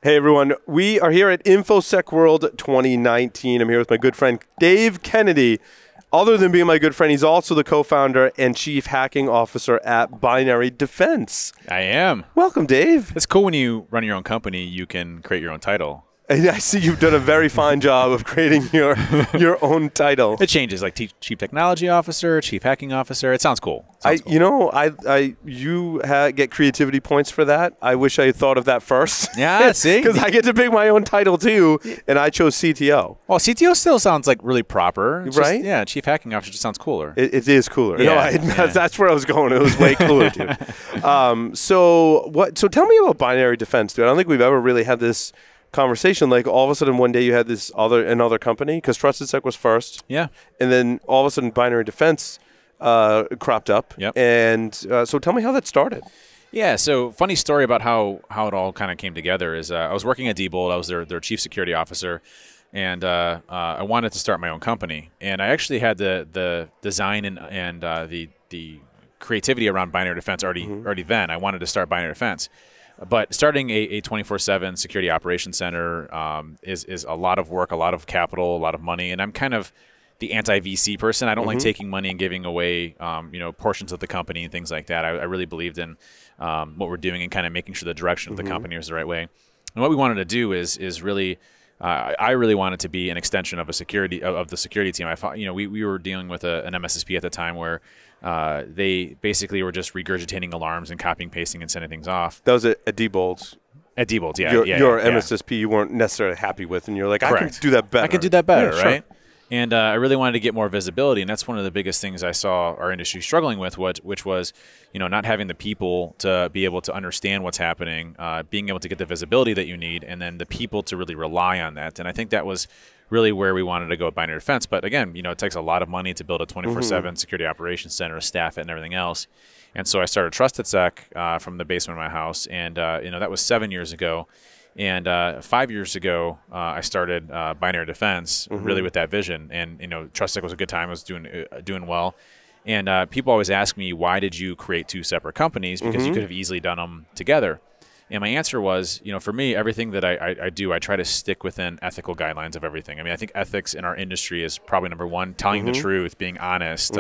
Hey everyone, we are here at InfoSec World 2019. I'm here with my good friend Dave Kennedy. Other than being my good friend, he's also the co-founder and chief hacking officer at Binary Defense. I am. Welcome, Dave. It's cool when you run your own company, you can create your own title. I see you've done a very fine job of creating your own title. It changes, like chief technology officer, chief hacking officer. It sounds cool. You get creativity points for that. I wish I had thought of that first. Yeah, see? Because I get to pick my own title too, and I chose CTO. Well, CTO still sounds like really proper. It's right? Just, yeah, chief hacking officer just sounds cooler. It is cooler. Yeah, No, that's where I was going. It was way cooler too. So tell me about Binary Defense, dude. I don't think we've ever really had this conversation. Like all of a sudden one day you had this another company, because TrustedSec was first. Yeah. And then all of a sudden Binary Defense cropped up. Yep. And so tell me how that started. Yeah, so funny story about how it all kind of came together is I was working at Diebold. I was their chief security officer, and I wanted to start my own company. And I actually had the design and the creativity around Binary Defense already then. I wanted to start Binary Defense. But starting a 24/7 security operations center is a lot of work, a lot of capital, a lot of money, and I'm kind of the anti-VC person. I don't like taking money and giving away portions of the company and things like that. I really believed in what we're doing and kind of making sure the direction of the company was the right way. And what we wanted to do is really I really wanted to be an extension of the security team. I thought, we were dealing with an MSSP at the time where they basically were just regurgitating alarms and copying, pasting, and sending things off. That was at Diebold's. At Diebold, yeah. Your MSSP you weren't necessarily happy with, and you're like, Correct. I can do that better. I can do that better, yeah, right? Sure. And I really wanted to get more visibility, and that's one of the biggest things I saw our industry struggling with, which was, not having the people to be able to understand what's happening, being able to get the visibility that you need, and then the people to really rely on that. And I think that was really where we wanted to go with Binary Defense. But again, it takes a lot of money to build a 24/7 security operations center, staff it, and everything else. And so I started TrustedSec from the basement of my house, and that was 7 years ago. And 5 years ago, I started Binary Defense, really with that vision. And TrustedSec was a good time; I was doing well. And people always ask me, why did you create two separate companies? Because you could have easily done them together. And my answer was, for me, everything that I do, I try to stick within ethical guidelines of everything. I mean, I think ethics in our industry is probably number one: telling the truth, being honest.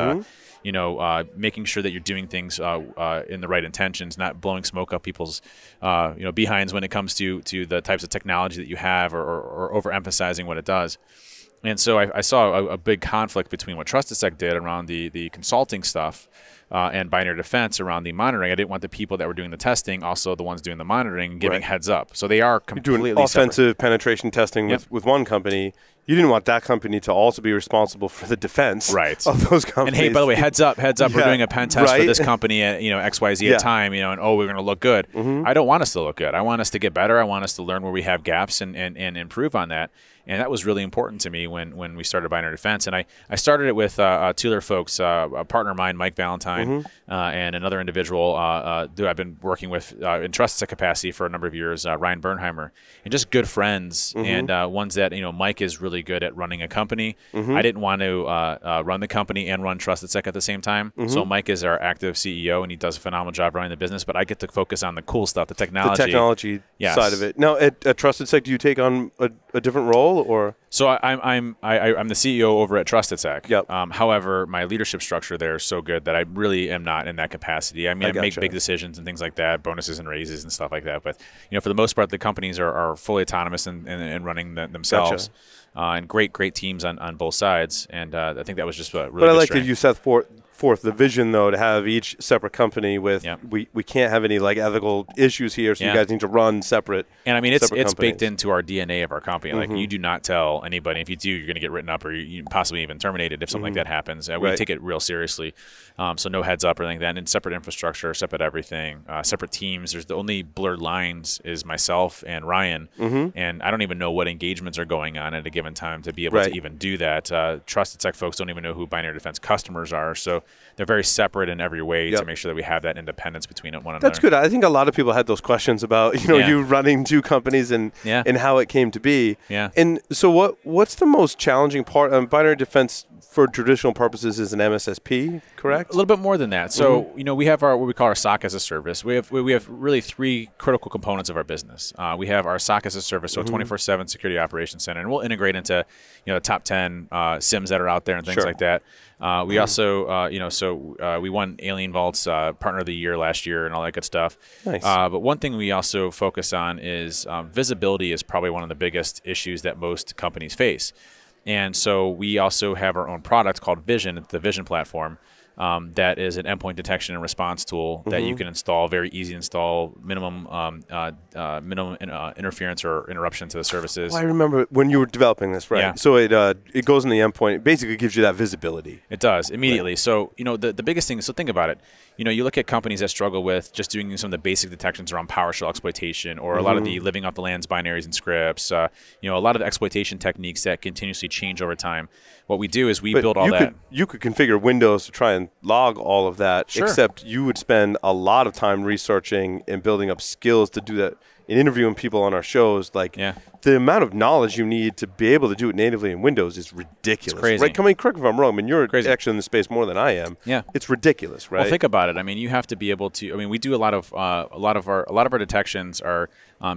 Making sure that you're doing things in the right intentions, not blowing smoke up people's, behinds when it comes to the types of technology that you have, or overemphasizing what it does. And so I saw a big conflict between what TrustedSec did around the consulting stuff and Binary Defense around the monitoring. I didn't want the people that were doing the testing, also the ones doing the monitoring, giving heads up. So they are completely doing offensive separate. penetration testing with one company. You didn't want that company to also be responsible for the defense of those companies. And hey, by the way, heads up, we're doing a pen test for this company at XYZ at time, and we're going to look good. I don't want us to look good. I want us to get better. I want us to learn where we have gaps and improve on that. And that was really important to me when we started Binary Defense. And I started it with two other folks, a partner of mine, Mike Valentine, and another individual who I've been working with in TrustedSec capacity for a number of years, Ryan Bernheimer, and just good friends and ones that, Mike is really good at running a company. I didn't want to run the company and run TrustedSec at the same time. So Mike is our active CEO, and he does a phenomenal job running the business, but I get to focus on the cool stuff, the technology. The technology side of it. Now, at TrustedSec, do you take on a different role? Or so I'm the CEO over at TrustedSec. Yep. However, my leadership structure there is so good that I really am not in that capacity. I mean, I make big decisions and things like that, bonuses and raises and stuff like that. But for the most part, the companies are fully autonomous and running themselves. And great teams on both sides. And I think that was just a really But I good like strength. that you set forth the vision, though, to have each separate company with we can't have any ethical issues here, so you guys need to run separate. And I mean, it's baked into our DNA of our company. Like, you do not tell anybody. If you do, you're going to get written up, or you possibly even terminated if something like that happens. We take it real seriously. So no heads up or anything like that. And separate infrastructure, separate everything, separate teams. There's the only blurred lines is myself and Ryan. And I don't even know what engagements are going on at a given time to be able to even do that. TrustedSec folks don't even know who Binary Defense customers are. So they're very separate in every way to make sure that we have that independence between one another. That's good. I think a lot of people had those questions about you running two companies and how it came to be. Yeah. And so what's the most challenging part? Binary Defense for traditional purposes, is an MSSP, correct? A little bit more than that. So, we have what we call our SOC as a service. We have really three critical components of our business. We have our SOC as a service, so a 24/7 security operations center, and we'll integrate into the top 10 SIMs that are out there and things like that. We also, we won Alien Vault's Partner of the Year last year and all that good stuff. Nice. But one thing we also focus on is visibility is probably one of the biggest issues that most companies face. And so we also have our own product called Vision, the Vision platform, that is an endpoint detection and response tool that you can install, very easy to install, minimum interference or interruption to the services. Well, I remember when you were developing this, right? Yeah. So it goes in the endpoint. It basically gives you that visibility. It does, immediately. Right. So, the biggest thing is, so think about it. You look at companies that struggle with just doing some of the basic detections around PowerShell exploitation, or a lot of the living off the lands binaries and scripts, a lot of exploitation techniques that continuously change over time. What we do is we build all that. You could configure Windows to try and log all of that, except you would spend a lot of time researching and building up skills to do that. In interviewing people on our shows, the amount of knowledge you need to be able to do it natively in Windows is ridiculous. It's crazy. Right? Correct me if I'm wrong. I mean, you're actually in the space more than I am. Yeah. It's ridiculous, right? Well, think about it. I mean, you have to be able to. I mean, we do a lot of our detections are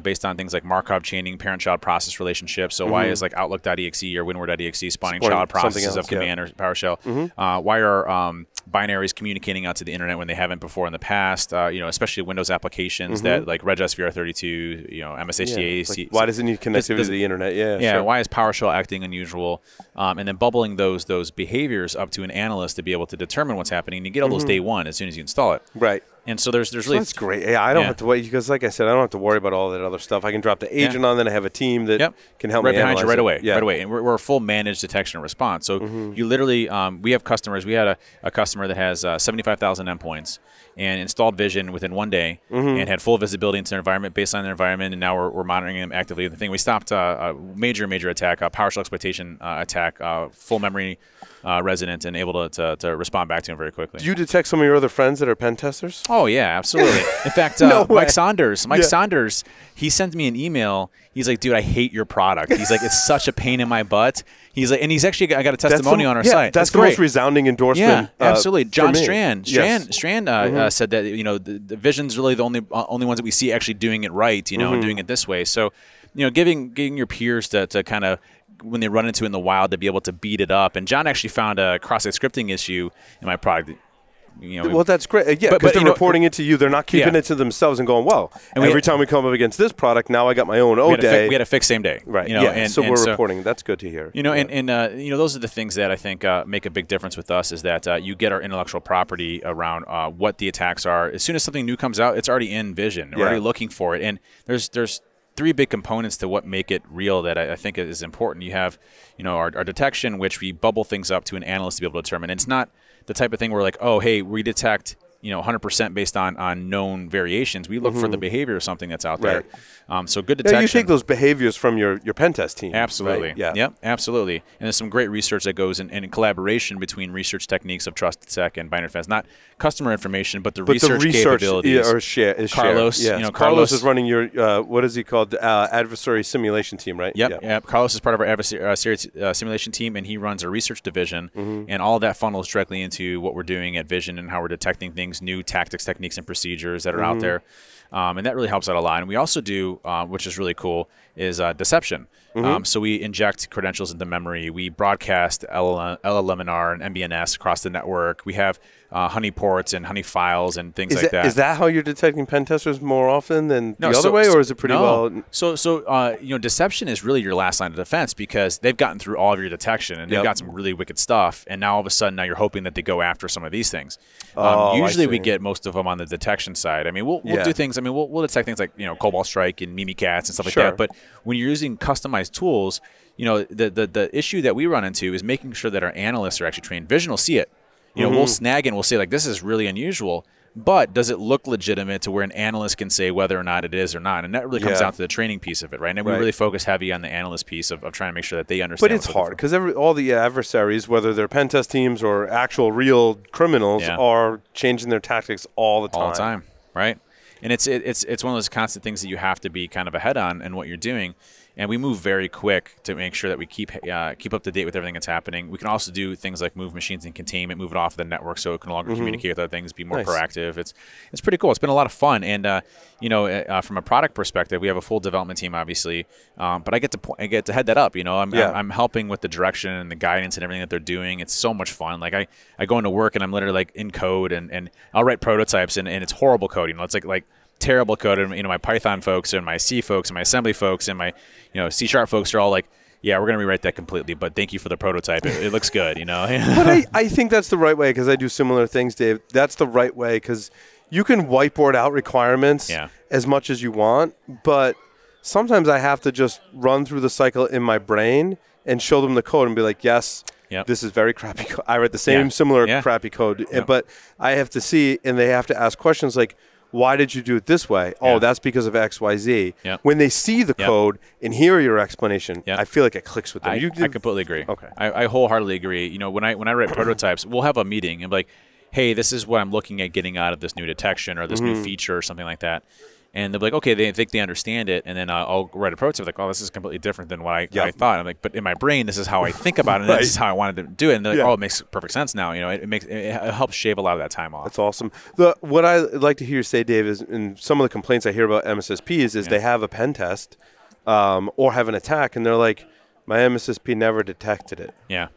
based on things like Markov chaining, parent-child process relationships. So why is Outlook.exe or WinWord.exe spawning child processes of command or PowerShell? Why are binaries communicating out to the internet when they haven't before in the past? Especially Windows applications that like Regis VR32, MSHDA. Why does it need connectivity to the internet? Sure. Why is PowerShell acting unusual? And then bubbling those behaviors up to an analyst to be able to determine what's happening. You get all those day one as soon as you install it. Right. And so there's really that's great. Yeah, I don't have to wait because, like I said, I don't have to worry about all that other stuff. I can drop the agent on, then I have a team that can help me behind you right away. Yeah. Right away. And we're a full managed detection and response. So you literally, we have customers. We had a customer that has 75,000 endpoints and installed Vision within 1 day and had full visibility into their environment based on their environment. And now we're monitoring them actively. The thing we stopped a major attack, a PowerShell exploitation attack, full memory resident, and able to respond back to him very quickly. Do you detect some of your other friends that are pen testers? Oh yeah, absolutely. In fact, Mike Saunders, he sent me an email. He's like, dude, I hate your product. He's like, it's such a pain in my butt. He's like, and he's actually, I got a testimonial on our site. That's the most resounding endorsement. Yeah, absolutely. John Strand said that the Vision's really the only ones that we see actually doing it right, and doing it this way. So, giving your peers to kind of, when they run into it in the wild, to be able to beat it up. And John actually found a cross-site scripting issue in my product. Well, that's great. Yeah, because they're reporting it to you. They're not keeping it to themselves and going, well, and every time we come up against this product, now I got my own day. We had to fix same day. Right. So we're reporting. That's good to hear. Those are the things that I think make a big difference with us, is that you get our intellectual property around what the attacks are. As soon as something new comes out, it's already in Vision. We're already looking for it. And there's three big components to what make it real that I think is important. You have, our detection, which we bubble things up to an analyst to be able to determine. And it's not the type of thing where like, oh, hey, we detect 100% based on known variations. We look for the behavior of something that's out there. So good detection. Yeah, you take those behaviors from your pen test team. Absolutely. Right? Yeah. Yep, absolutely. And there's some great research that goes in collaboration between research techniques of Trusted Sec and Binary Defense. Not customer information, but the research capabilities. Is Carlos. Yes. Carlos is running your, what is he called? Adversary simulation team, right? Yep. Carlos is part of our adversary simulation team, and he runs a research division. And all of that funnels directly into what we're doing at Vision and how we're detecting things, new tactics, techniques, and procedures that are out there. And that really helps out a lot. And we also do, which is really cool, is deception. So we inject credentials into memory. We broadcast LLMNR and MBNS across the network. We have honey ports and honey files and things like that. Is that how you're detecting pen testers more often than the other way, or is it pretty well? So deception is really your last line of defense, because they've gotten through all of your detection and they've got some really wicked stuff. And now all of a sudden, you're hoping that they go after some of these things. Usually we get most of them on the detection side. I mean, we'll do things. I mean, we'll detect things like Cobalt Strike and Mimikatz and stuff like that. But when you're using customized tools, the issue that we run into is making sure that our analysts are actually trained. Vision will see it. We'll snag and we'll say, like, this is really unusual, but does it look legitimate to where an analyst can say whether or not it is or not? And that really comes down to the training piece of it, right? And we really focus heavy on the analyst piece of trying to make sure that they understand. But it's hard because all the adversaries, whether they're pen test teams or actual real criminals, are changing their tactics all the time. All the time, right? And it's one of those constant things that you have to be kind of ahead on in what you're doing. And we move very quick to make sure that we keep up to date with everything that's happening. We can also do things like move machines in containment, move it off the network so it can no longer communicate with other things, be more proactive. It's pretty cool. It's been a lot of fun. And from a product perspective, we have a full development team, obviously, but I get to head that up. I'm helping with the direction and the guidance and everything that they're doing. It's so much fun. Like I go into work and I'm literally like in code and I'll write prototypes and it's horrible code. It's like terrible code. And my Python folks and my C folks and my assembly folks and my C# folks are all like, yeah, we're going to rewrite that completely, but thank you for the prototype. It looks good, But I think that's the right way because I do similar things, Dave. That's the right way because you can whiteboard out requirements as much as you want, but sometimes I have to just run through the cycle in my brain and show them the code and be like, yes, this is very crappy code. I write the same similar crappy code, but I have to see, and they have to ask questions like, why did you do it this way? Oh, that's because of X, Y, Z. When they see the code and hear your explanation, I feel like it clicks with them. I completely agree. Okay. I wholeheartedly agree. When I write prototypes, we'll have a meeting and be like, hey, this is what I'm looking at getting out of this new detection or this new feature or something like that. And they'll be like, okay, they think they understand it. And then I'll write a prototype like, oh, this is completely different than what I thought. I'm like, but in my brain, this is how I think about it. And this is how I wanted to do it. And they're like, oh, it makes perfect sense now. It helps shave a lot of that time off. That's awesome. What I like to hear you say, Dave, is in some of the complaints I hear about MSSPs is they have a pen test or have an attack. And they're like, my MSSP never detected it. Yeah.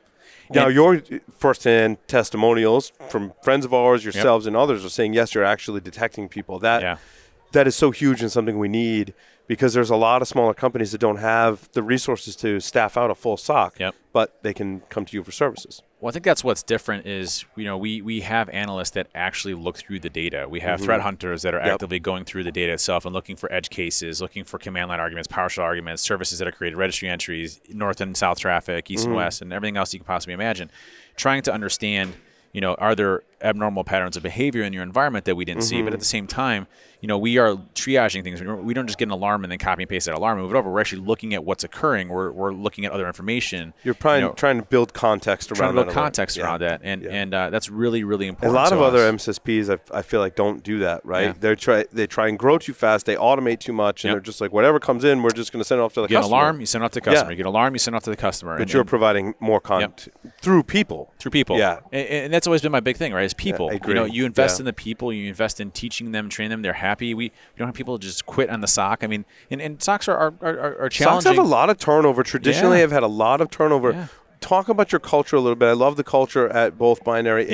Now, your first-hand testimonials from friends of ours, yourselves, and others are saying, yes, you're actually detecting people. That is so huge and something we need because there's a lot of smaller companies that don't have the resources to staff out a full SOC, but they can come to you for services. Well, I think that's what's different is, we have analysts that actually look through the data. We have threat hunters that are actively going through the data itself and looking for edge cases, looking for command line arguments, PowerShell arguments, services that are created, registry entries, north and south traffic, east and west, and everything else you can possibly imagine. Trying to understand, are there abnormal patterns of behavior in your environment that we didn't see? But at the same time, we are triaging things. We don't just get an alarm and then copy and paste that alarm and move it over. We're actually looking at what's occurring. We're looking at other information. You're trying to build context around that. And that's really, really important. A lot of other MSSPs, I feel like, don't do that, right? Yeah. They try and grow too fast. They automate too much, and they're just like, whatever comes in, we're just going to send it off to the customer. You get an alarm, you send it off to the customer. You get an alarm, you send it off to the customer. But you're providing more content through people. Yeah. And that's always been my big thing, right, is people. You invest in the people. You invest in teaching them, training them. They're happy. We don't have people just quit on the SOC. I mean, and SOCs are challenging. SOCs have a lot of turnover. Traditionally, I've had a lot of turnover. Yeah. Talk about your culture a little bit. I love the culture at both Binary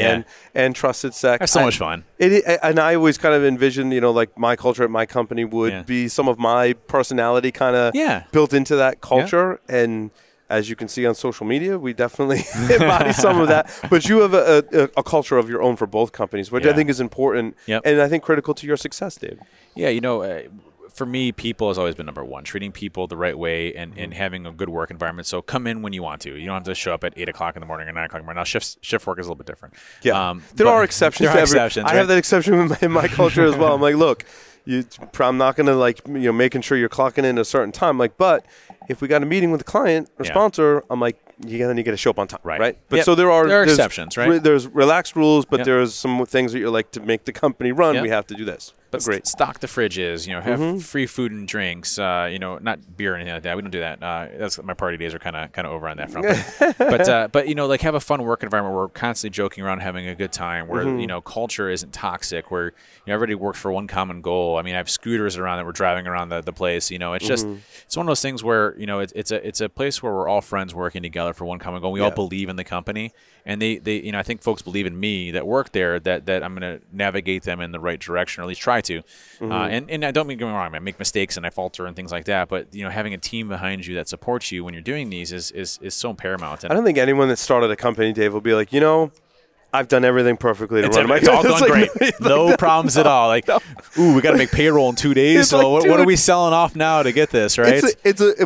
and Trusted Sec. That's so much fun. And I always kind of envisioned, like my culture at my company would be some of my personality kind of built into that culture. And as you can see on social media, we definitely embody some of that. But you have a culture of your own for both companies, which I think is important and I think critical to your success, Dave. Yeah, for me, people has always been number one. Treating people the right way and having a good work environment. So come in when you want to. You don't have to show up at 8 o'clock in the morning or 9 o'clock in the morning. Now, shift work is a little bit different. Yeah, there are exceptions. I have that exception in my culture as well. I'm like, look, I'm not going to making sure you're clocking in at a certain time. But if we got a meeting with a client or sponsor, I'm like, you got to show up on time, right? But so there are exceptions, right? There's relaxed rules, but there's some things that you're like, to make the company run, we have to do this. But stock the fridges, have free food and drinks, not beer or anything like that. We don't do that. That's my party days are kind of over on that front. But have a fun work environment where we're constantly joking around, having a good time, where culture isn't toxic, where everybody works for one common goal. I mean, I have scooters around that we're driving around the place. It's just it's one of those things where it's a place where we're all friends working together for one common goal. We all believe in the company, and they I think folks believe in me that work there that I'm going to navigate them in the right direction, or at least try to. And I don't mean going wrong. I make mistakes and I falter and things like that. But having a team behind you that supports you when you're doing these is so paramount. And I don't think anyone that started a company, Dave, will be like, I've done everything perfully to run my company. It's all going great. No problems at all. Like, ooh, we got to make payroll in 2 days. So what are we selling off now to get this, right?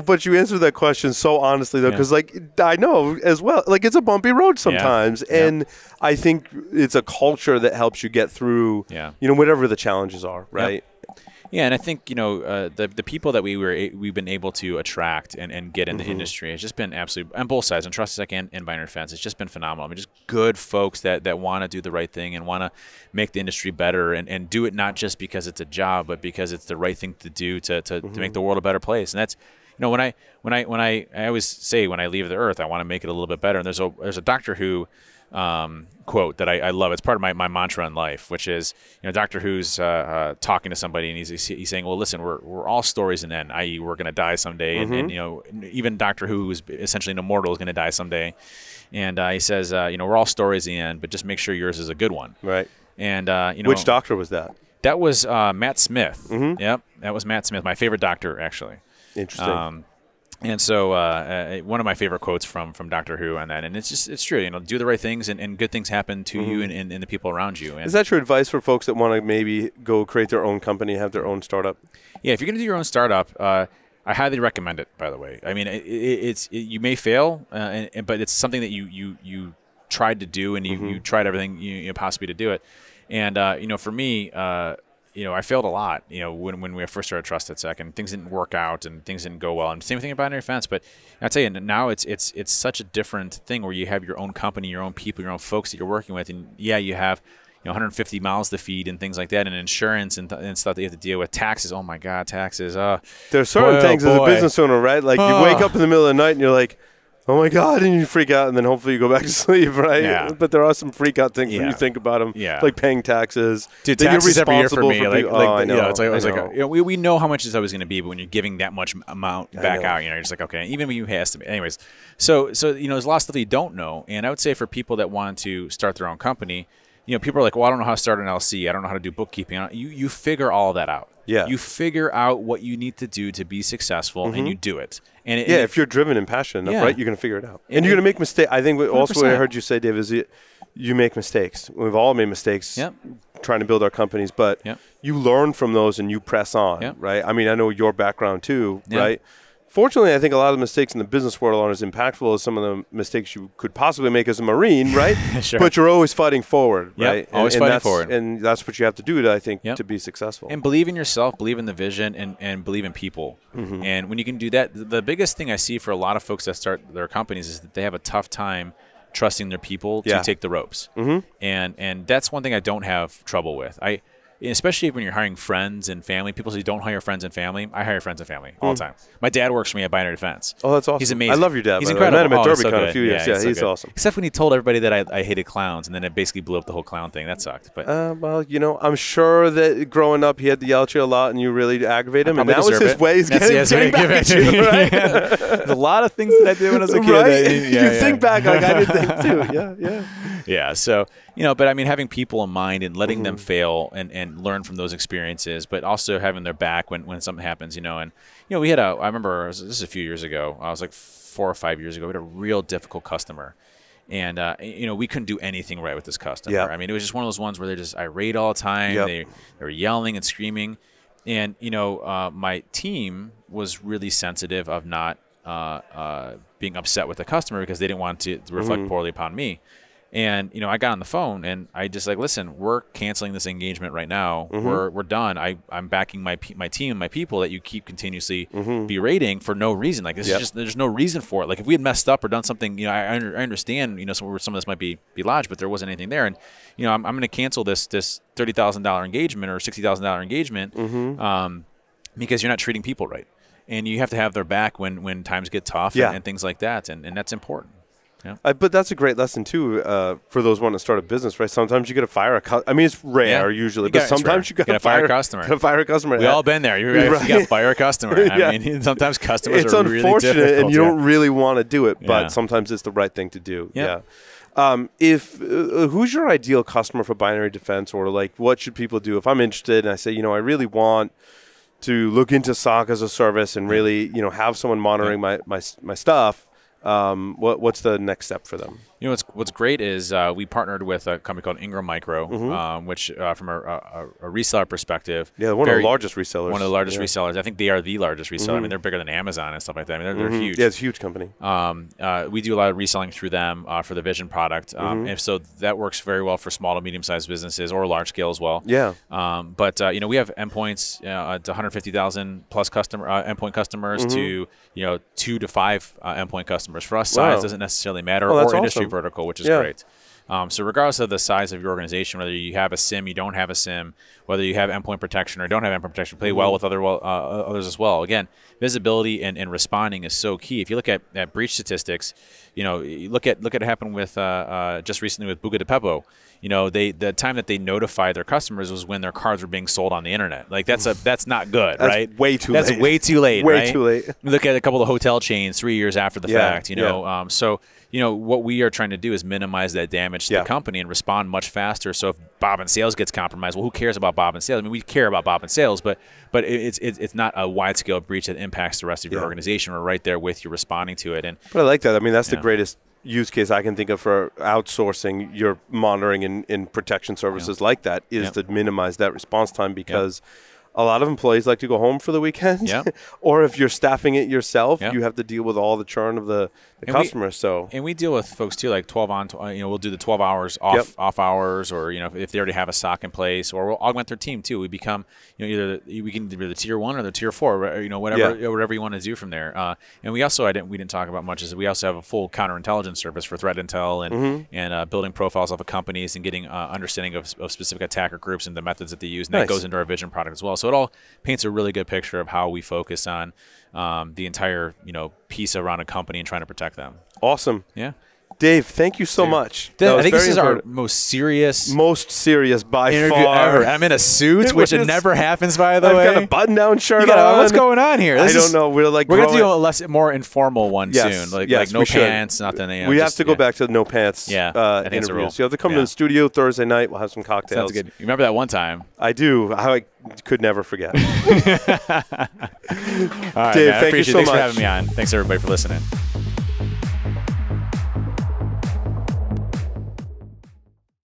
But you answered that question so honestly, though, because I know as well, it's a bumpy road sometimes. And I think it's a culture that helps you get through, whatever the challenges are, right? Yeah, and I think the people that we've been able to attract and get in the industry has just been absolutely on both sides, on Trusted Sec and Binary Defense. It's just been phenomenal. I mean, just good folks that want to do the right thing and want to make the industry better and do it not just because it's a job, but because it's the right thing to do to make the world a better place. And that's know, when I always say when I leave the earth, I want to make it a little bit better. And there's a Doctor Who quote that I love. It's part of my mantra in life, which is, you know, Doctor Who's talking to somebody, and he's saying, well, listen, we're all stories in the end, i.e. we're going to die someday. And, you know, even Doctor Who, who's essentially an immortal, is going to die someday. And he says, you know, we're all stories in the end, but just make sure yours is a good one. Right. And, you know. Which doctor was that? That was Matt Smith. Yep. That was Matt Smith, my favorite doctor, actually. Interesting. And so one of my favorite quotes from Doctor Who on that, and it's true, you know, do the right things and good things happen to you and the people around you. And is that your advice for folks that want to maybe go create their own company, have their own startup? Yeah, if you're going to do your own startup, I highly recommend it, by the way. I mean, you may fail, but it's something that you tried to do, and you tried everything you possibly to do it. And, you know, for me, you know, I failed a lot, you know, when we first started Trusted Sec, and things didn't work out and things didn't go well. And same thing about binary defense. But I'll tell you, now it's such a different thing where you have your own company, your own people, your own folks that you're working with. And yeah, you have, you know, 150 miles to feed and things like that, and insurance and stuff that you have to deal with. Taxes, oh my God, taxes. There's certain things as a business owner, right? Like you wake up in the middle of the night and you're like, oh my God, and you freak out, and then hopefully you go back to sleep, right? Yeah. But there are some freak out things when you think about them, like paying taxes. Dude, taxes every year for me. I know. Yeah, it's like, you know, we know how much it's always going to be, but when you're giving that much amount back out, you know, you're just like, okay, even when you has to be. Anyways, so you know, there's a lot of stuff that you don't know, and I would say for people that want to start their own company, you know, people are like, well, I don't know how to start an LC. I don't know how to do bookkeeping. You figure all of that out. Yeah. You figure out what you need to do to be successful, and you do it. And if you're driven and passionate enough, right, you're going to figure it out. And you're going to make mistakes. I think also what I heard you say, Dave, is you make mistakes. We've all made mistakes trying to build our companies, but you learn from those and you press on, right? I mean, I know your background too, right? Fortunately, I think a lot of the mistakes in the business world aren't as impactful as some of the mistakes you could possibly make as a Marine, right? Sure. But you're always fighting forward, right? Always fighting forward. And that's what you have to do, I think, to be successful. And believe in yourself, believe in the vision, and believe in people. And when you can do that, the biggest thing I see for a lot of folks that start their companies is that they have a tough time trusting their people to take the ropes. And that's one thing I don't have trouble with. Especially when you're hiring friends and family. People say don't hire friends and family. I hire friends and family all the time. My dad works for me at Binary Defense. Oh, that's awesome. He's amazing. I love your dad. He's incredible. I met him at so DerbyCon a few years. Yeah, he's awesome. Except when he told everybody that I hated clowns, and then it basically blew up the whole clown thing. That sucked. But well, you know, I'm sure that growing up he had to yell at you a lot, and you really aggravate him, and that was his way. He's getting back at you, right? There's a lot of things that I did when I was a kid. Right? You think back like I did think too. Yeah. So, you know, but I mean, having people in mind and letting them fail and learn from those experiences, but also having their back when something happens, you know. And, you know, we had I remember, this is a few years ago, I was like 4 or 5 years ago, we had a real difficult customer. And, you know, we couldn't do anything right with this customer. I mean, it was just one of those ones where they're just irate all the time. They were yelling and screaming. And, you know, my team was really sensitive of not being upset with the customer because they didn't want to reflect poorly upon me. And, you know, I got on the phone and I just like, listen, we're canceling this engagement right now. We're done. I'm backing my team, my people that you keep continuously berating for no reason. Like this is just, there's no reason for it. Like if we had messed up or done something, you know, I understand, you know, some of this might be lodged, but there wasn't anything there. And, you know, I'm going to cancel this $30,000 engagement or $60,000 engagement because you're not treating people right. And you have to have their back when times get tough and things like that. And that's important. Yeah. But that's a great lesson, too, for those wanting to start a business, right? Sometimes you got to fire a customer. I mean, it's rare usually, but sometimes you got to fire a customer. We've all been there. You got to fire a customer. I mean, sometimes customers are really difficult. It's unfortunate, and you don't really want to do it, but sometimes it's the right thing to do. Who's your ideal customer for Binary Defense, or like what should people do? If I'm interested and I say, you know, I really want to look into SOC as a service and really, you know, have someone monitoring my stuff, what's the next step for them? You know, what's great is we partnered with a company called Ingram Micro, which from a reseller perspective, one of the largest resellers. One of the largest resellers. I think they are the largest reseller. I mean, they're bigger than Amazon and stuff like that. I mean, they're huge. Yeah, it's a huge company. We do a lot of reselling through them for the Vision product, and so that works very well for small to medium-sized businesses or large scale as well. Yeah. But you know, we have endpoints to 150,000 plus endpoint customers to 2 to 5 endpoint customers. For us, size doesn't necessarily matter, or industry vertical, which is great. So regardless of the size of your organization, whether you have a SIM, you don't have a SIM, whether you have endpoint protection or don't have endpoint protection, play well with others as well. Again, visibility and responding is so key. If you look at breach statistics, look at what happened with just recently with Buca de Beppo. The time that they notified their customers was when their cards were being sold on the internet. Like that's not good, right? That's way too late. That's way too late. Way right? too late. Look at a couple of hotel chains 3 years after the fact. So what we are trying to do is minimize that damage to the company and respond much faster. So if Bob and Sales gets compromised, well, who cares about Bob and Sales? I mean, we care about Bob and Sales, but it's not a wide scale breach that impacts the rest of your organization. We're right there with you, responding to it. But I like that. I mean, that's the greatest use case I can think of for outsourcing your monitoring and protection services like that is to minimize that response time, because a lot of employees like to go home for the weekend, or if you're staffing it yourself, you have to deal with all the churn of the customers. And we deal with folks too, like 12 on, we'll do the 12 hours off hours, or if they already have a SOC in place, or we'll augment their team too. We become, either we can be the tier 1 or the tier 4, whatever you want to do from there. And we also we didn't talk about much is we also have a full counterintelligence service for threat intel and building profiles of companies and getting understanding of specific attacker groups and the methods that they use, and that goes into our Vision product as well. So it all paints a really good picture of how we focus on the entire piece around a company and trying to protect them. Awesome. Yeah. Dave, thank you so much. I think this is our most serious by interview far ever. I'm in a suit, which it never happens, by the way. I've got a button-down shirt on. What's going on here? I don't know. We're going to do a more informal one soon. Like no pants, nothing. We have to go back to the no pants interviews. You have to come to the studio Thursday night. We'll have some cocktails. Sounds good. You remember that one time? I do. I could never forget. All right, Dave, man, thank you so much. Thanks for having me on. Thanks, everybody, for listening.